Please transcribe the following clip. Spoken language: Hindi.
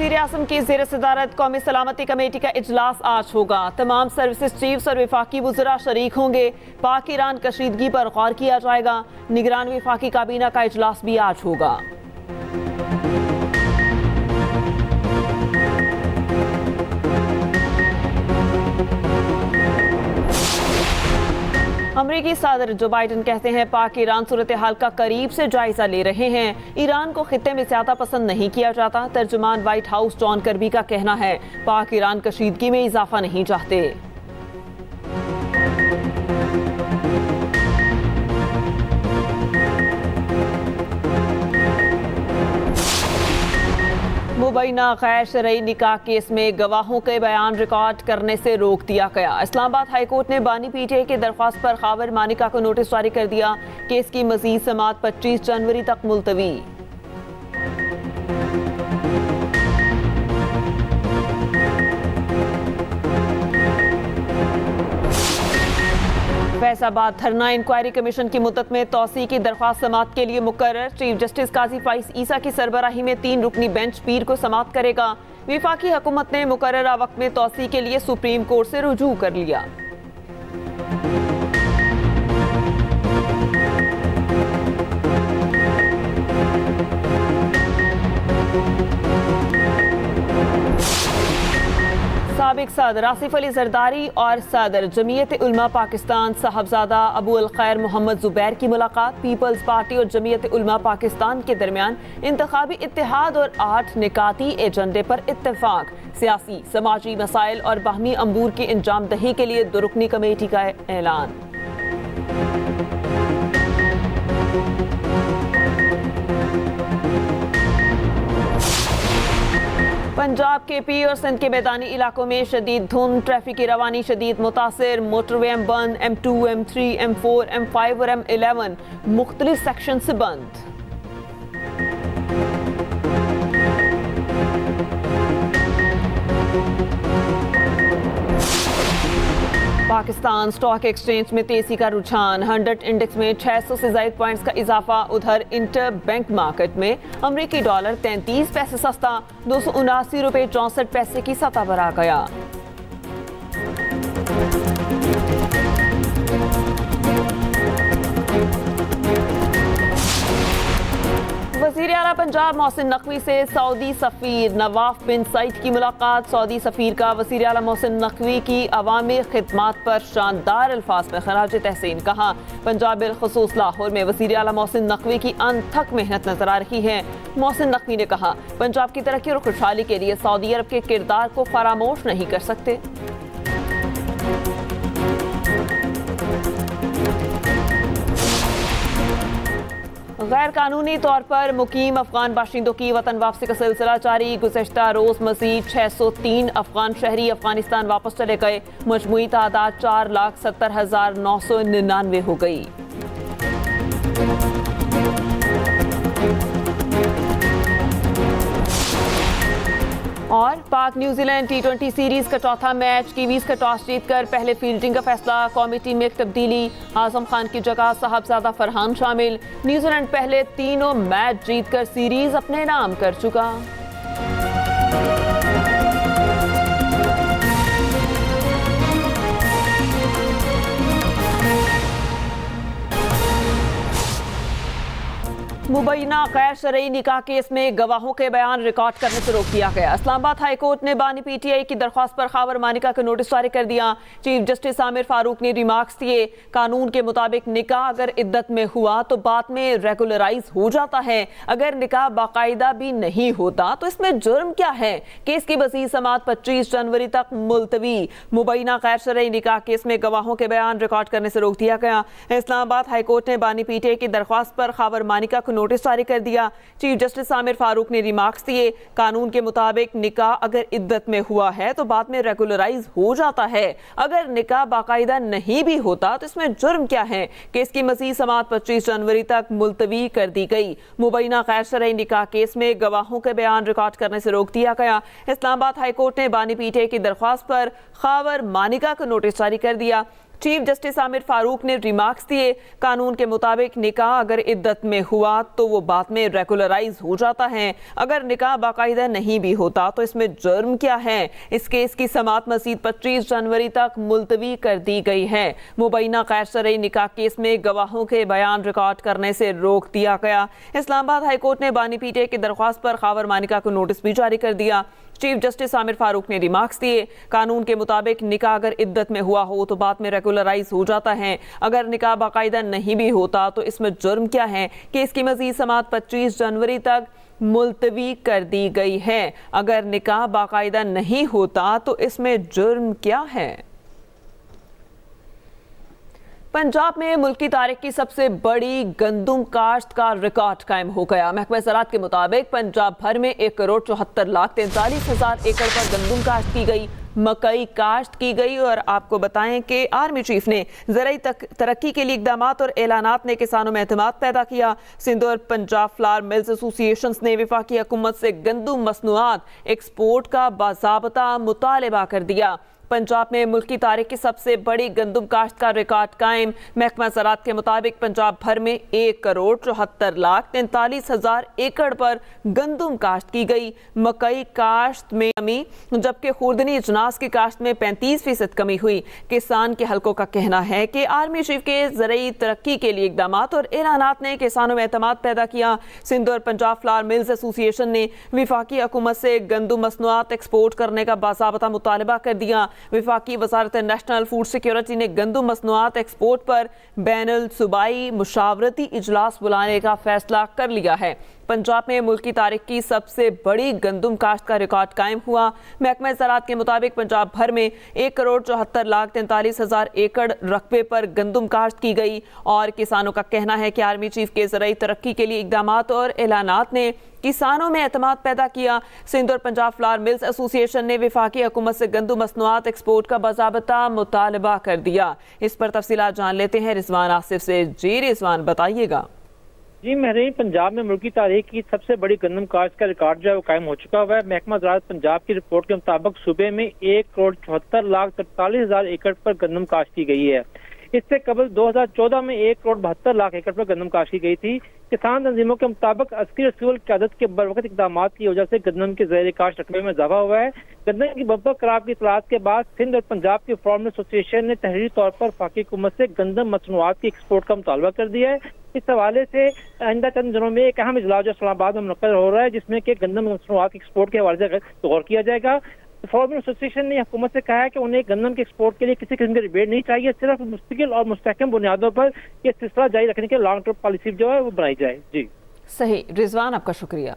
वज़ीर आज़म की ज़ेर सदारत कौमी सलामती कमेटी का इजलास आज होगा। तमाम सर्विसेज चीफ्स और वफाकी वज़रा शरीक होंगे। पाक ईरान कशीदगी पर गौर किया जाएगा। निगरान वफाकी काबीना का इजलास भी आज होगा। अमरीकी सदर जो बाइडन कहते हैं पाक ईरान सूरत हाल का करीब से जायजा ले रहे हैं। ईरान को खित्ते में ज्यादा पसंद नहीं किया जाता। तर्जुमान व्हाइट हाउस जॉन कर्बी का कहना है पाक ईरान कशीदगी में इजाफा नहीं चाहते। मुबैना गैर शरई निकाह केस में गवाहों के बयान रिकॉर्ड करने से रोक दिया गया। इस्लामाबाद हाई कोर्ट ने बानी पीटीआई की दरख्वास्त पर खावर मानिका को नोटिस जारी कर दिया। केस की मजीद समाअत 25 जनवरी तक मुलतवी। फैसलाबाद धरना इंक्वायरी कमीशन की मुद्दत में तौसी की दरख्वास्त समाअत के लिए मुकर्रर। चीफ जस्टिस काजी फाइज ईसा की सरबराही में 3 रुकनी बेंच पीर को समाअत करेगा। वफाकी हुकूमत ने मुकर्ररा वक्त में तौसी के लिए सुप्रीम कोर्ट से रुजू कर लिया। साबिक सदर आसिफ अली जरदारी और सदर जमीयत उलमा पाकिस्तान साहबजादा अबू अल खैर मोहम्मद जुबैर की मुलाकात। पीपल्स पार्टी और जमीयत उलमा पाकिस्तान के दरमियान इंतखाबी इत्तेहाद और 8 निकाती एजेंडे पर इत्तेफाक। सियासी समाजी मसाइल और बाहमी अमूर की इंजाम दही के लिए 2 रुकनी कमेटी का ऐलान। पंजाब के पी और सिंध के मैदानी इलाकों में शदीद धुंध। ट्रैफिक की रवानी शदीद मुतासिर। Motorway M1, M2, M3, M4, M5 और M11 मुख्तलिफ सेक्शन से बंद। पाकिस्तान स्टॉक एक्सचेंज में तेजी का रुझान। 100 इंडेक्स में 600 से ज्यादा पॉइंट्स का इजाफा। उधर इंटर बैंक मार्केट में अमरीकी डॉलर 33 पैसे सस्ता 279 रुपए 64 पैसे की सतह पर आ गया। वज़ीर आला पंजाब मोहसिन नकवी से सऊदी सफीर नवाफ बिन सईद की मुलाकात। सऊदी सफीर का वज़ीर आला मोहसिन नकवी की अवामी खिदमात पर शानदार अल्फाज में खराज तहसीन कहा। पंजाब बिलखुसूस लाहौर में वज़ीर आला मोहसिन नकवी की अनथक मेहनत नजर आ रही है। मोहसिन नकवी ने कहा पंजाब की तरक्की और खुशहाली के लिए सऊदी अरब के किरदार को फरामोश नहीं कर सकते। गैर कानूनी तौर पर मुकीम अफगान बाशिंदों की वतन वापसी का सिलसिला जारी। गुज़श्ता रोज मजीद 603 अफगान शहरी अफगानिस्तान वापस चले गए। मजमूई तादाद 4,70,999 हो गई। और पाक न्यूजीलैंड T20 सीरीज का चौथा मैच। कीवीज का टॉस जीतकर पहले फील्डिंग का फैसला। कौमी टीम में एक तब्दीली। आजम खान की जगह साहबजादा फरहान शामिल। न्यूजीलैंड पहले तीनों मैच जीतकर सीरीज अपने नाम कर चुका। मुबैना गैर शरई निकाह केस में गवाहों के बयान रिकॉर्ड करने से रोक दिया गया। इस्लामाबाद हाई कोर्ट ने बानी पीटीआई की दरख्वास्त पर खावर मानिका को नोटिस जारी कर दिया। चीफ जस्टिस आमिर फारूक ने रिमार्क्स दिए कानून के मुताबिक निकाह अगर इद्दत में हुआ तो बाद में रेगुलराइज हो जाता है। अगर निकाह बाकायदा भी नहीं होता तो इसमें जुर्म क्या है। केस की मज़ीद समाअत 25 जनवरी तक मुलतवी। मुबैना गैर शरई निकाह केस में गवाहों के बयान रिकॉर्ड करने से रोक दिया गया। इस्लामाबाद हाई कोर्ट ने बानी पीटीआई की दरख्वास्त पर खावर मानिका को नोटिस जारी कर दिया। चीफ जस्टिस आमिर फारूक ने रिमार्क्स दिए कानून के मुताबिक निकाह अगर इद्दत में हुआ है तो बाद में रेगुलराइज हो जाता है। अगर निकाह बाकायदा नहीं भी होता तो इसमें जुर्म क्या है। केस की मज़ीद समाअत 25 जनवरी तक मुलतवी कर दी गई। मुबैना गैर शरई निकाह केस में गवाहों के बयान रिकॉर्ड करने से रोक दिया गया। इस्लामाबाद हाई कोर्ट ने बानी पीटीआई की दरख्वास्त पर खावर मानिका को नोटिस जारी कर दिया। चीफ जस्टिस आमिर फारूक ने रिमार्क्स दिए। कानून के मुताबिक निकाह अगर इद्दत में हुआ तो वो बाद में रेगुलराइज हो जाता है, अगर निकाह बाकायदा नहीं भी होता तो इसमें जुर्म क्या है। इस केस की समाअत मजीद 25 जनवरी तक मुलतवी कर दी गई है। मुबैना गैर शरई निकाह केस में गवाहों के बयान रिकॉर्ड करने से रोक दिया गया। इस्लामाबाद हाईकोर्ट ने बानी पीटीआई की दरख्वास्त पर खावर मानिका को नोटिस भी जारी कर दिया। चीफ जस्टिस आमिर फारूक ने रिमार्क्स दिए। कानून के मुताबिक निकाह अगर इद्दत में हुआ हो तो बाद में रेगुलराइज हो जाता है, अगर निकाह बाकायदा नहीं भी होता तो इसमें जुर्म क्या है। केस की मजीद समाअत 25 जनवरी तक मुलतवी कर दी गई है। अगर निकाह बाकायदा नहीं होता तो इसमें जुर्म क्या है। पंजाब में मुल्की तारीख की सबसे बड़ी गंदुम काश्त का रिकॉर्ड कायम हो गया। महकमा ज़राअत के मुताबिक पंजाब भर में 1,74,43,000 एकड़ पर गंदुम काश्त की गई, मकई काश्त की गई। और आपको बताएं कि आर्मी चीफ ने ज़राई तरक्की के लिए इक़दामात और ऐलानात ने किसानों में एतमाद पैदा किया। सिंध और पंजाब फ्लावर मिल्स एसोसिएशन ने वफाकी हुकूमत से गंदुम मसनूआत एक्सपोर्ट का बाज़ाब्ता मुतालबा कर दिया। पंजाब में मुल्की तारीख की सबसे बड़ी गंदुम काश्त का रिकॉर्ड कायम। महकमा ज़राअत के मुताबिक पंजाब भर में 1,74,43,000 एकड़ पर गंदुम काश्त की गई। मकई काश्त में कमी जबकि खुर्दनी अजनास की काश्त में 35% कमी हुई। किसान के हलकों का कहना है कि आर्मी चीफ के ज़राई तरक्की के लिए इक़दामात और ऐलानात ने किसानों में एतमाद पैदा किया। सिंध और पंजाब फ्लावर मिल्स एसोसिएशन ने वफाकी हुकूमत से गंदुम मसनूआत एक्सपोर्ट करने का बाज़ाब्ता मुतालबा कर दिया। वफाकी वज़ारत नेशनल फूड सिक्योरिटी ने गंदुम मसनूआत एक्सपोर्ट पर बैनुल सूबाई मुशावरती इजलास बुलाने का फैसला कर लिया है। पंजाब में मुल्की तारीख की सबसे बड़ी गंदुम काश्त का रिकॉर्ड कायम हुआ। महकमा ज़राअत के मुताबिक पंजाब भर में 1,74,43,000 एकड़ रकबे पर गंदुम काश्त की गई। और किसानों का कहना है कि आर्मी चीफ के ज़राई तरक्की के लिए इक़दामात और ऐलानात ने किसानों में एतमाद पैदा किया। सिंध और पंजाब फ्लावर मिल्स एसोसिएशन ने वफाकी हुकूमत से गंदुम मसनूआत एक्सपोर्ट का बाज़ाब्ता मुतालबा कर दिया। इस पर तफसीलात जान लेते हैं रिजवान आसिफ से। जी रिजवान, बताइएगा। जी महरीन, पंजाब में मुल्की तारीख की सबसे बड़ी गंदम काश्त का रिकॉर्ड जो है वो कायम हो चुका हुआ है। महकमा ज़राअत पंजाब की रिपोर्ट के मुताबिक सूबे में 1,74,43,000 एकड़ पर गंदम काश्त की गई है। इससे कबल 2014 में 1,72,00,000 एकड़ पर गंदम काश्त की गई थी। किसान तंजीमों के मुताबिक अस्करी और सिविल क़यादत के बरवक़्त इक़दामात की वजह से गंदम के ज़ेर काश्त रकबे में इजाफा हुआ है। गंदम की बम्पर करार की इतलात के बाद सिंध और पंजाब की फार्मर एसोसिएशन ने तहरीरी तौर पर वफाकी हुकूमत से गंदम मसनूआत की एक्सपोर्ट का मुतालबा कर दिया है। इस हवाले से आइंदा चंद दिनों में एक अहम इजलास जो इस्लामाबाद में मुनक़्क़द हो रहा है, जिसमें कि गंदम मसनूआत की एक्सपोर्ट के हवाले से गौर किया जाएगा। फार्मर एसोसिएशन ने हुकूमत से कहा है कि उन्हें गंदम के एक्सपोर्ट के लिए किसी किस्म की रिबेट नहीं चाहिए, सिर्फ मुस्तकिल और मुस्तहकम बुनियादों पर यह सिलसिला जारी रखने के लॉन्ग टर्म पॉलिसी जो है वो बनाई जाए। जी सही रिजवान, आपका शुक्रिया।